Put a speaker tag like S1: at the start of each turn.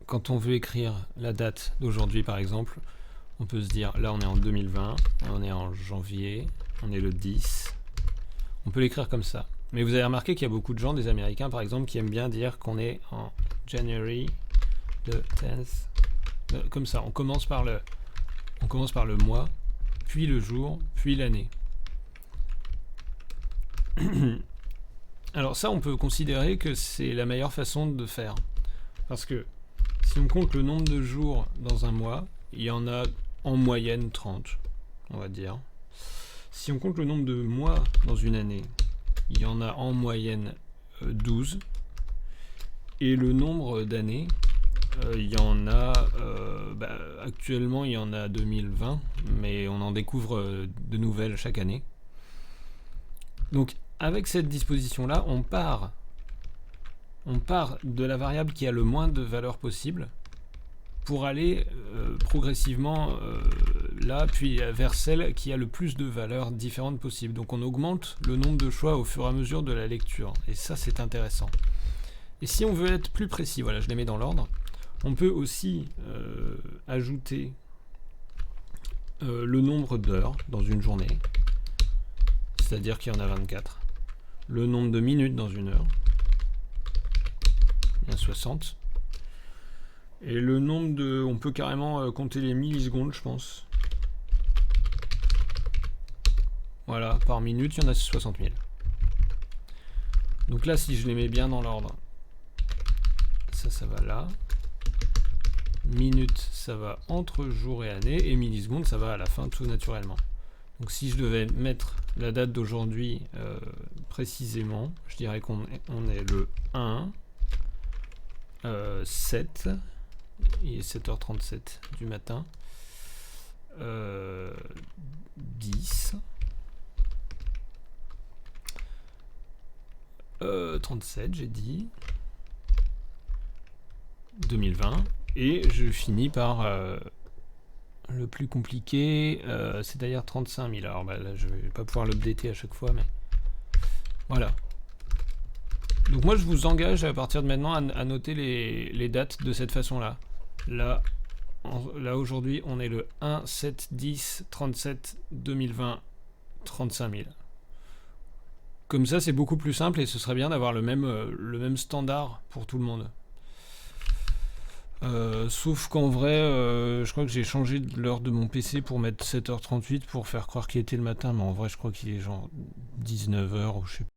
S1: quand on veut écrire la date d'aujourd'hui par exemple, on peut se dire, là on est en 2020, on est en janvier, on est le 10, on peut l'écrire comme ça. Mais vous avez remarqué qu'il y a beaucoup de gens, des Américains par exemple, qui aiment bien dire qu'on est en January the 10th, comme ça, on commence par le mois, puis le jour, puis l'année. Alors ça, on peut considérer que c'est la meilleure façon de faire. Parce que si on compte le nombre de jours dans un mois, il y en a en moyenne 30, on va dire. Si on compte le nombre de mois dans une année, il y en a en moyenne 12. Et le nombre d'années, il y en a... actuellement, il y en a 2020, mais on en découvre de nouvelles chaque année. Donc, avec cette disposition-là, on part de la variable qui a le moins de valeur possible pour aller progressivement là, puis vers celle qui a le plus de valeurs différentes possibles. Donc on augmente le nombre de choix au fur et à mesure de la lecture. Et ça, c'est intéressant. Et si on veut être plus précis, voilà, je les mets dans l'ordre, on peut aussi ajouter le nombre d'heures dans une journée, c'est-à-dire qu'il y en a 24. Le nombre de minutes dans une heure, il y en a 60. Et le nombre de... On peut carrément compter les millisecondes, je pense. Voilà, par minute, il y en a 60 000. Donc là, si je les mets bien dans l'ordre, ça va là. Minute, ça va entre jour et année. Et millisecondes, ça va à la fin, tout naturellement. Donc si je devais mettre la date d'aujourd'hui précisément, je dirais qu'on est le 1, 7, il est 7h37 du matin, 10, 37 j'ai dit, 2020, et je finis par le plus compliqué, c'est-à-dire 35 000. Alors là, je vais pas pouvoir l'updater à chaque fois, mais voilà. Donc moi, je vous engage à partir de maintenant à noter les dates de cette façon-là. Là aujourd'hui, on est le 1, 7, 10, 37, 2020, 35 000. Comme ça, c'est beaucoup plus simple et ce serait bien d'avoir le même standard pour tout le monde. Sauf qu'en vrai, je crois que j'ai changé l'heure de mon PC pour mettre 7h38 pour faire croire qu'il était le matin, mais en vrai, je crois qu'il est genre 19h ou je sais pas.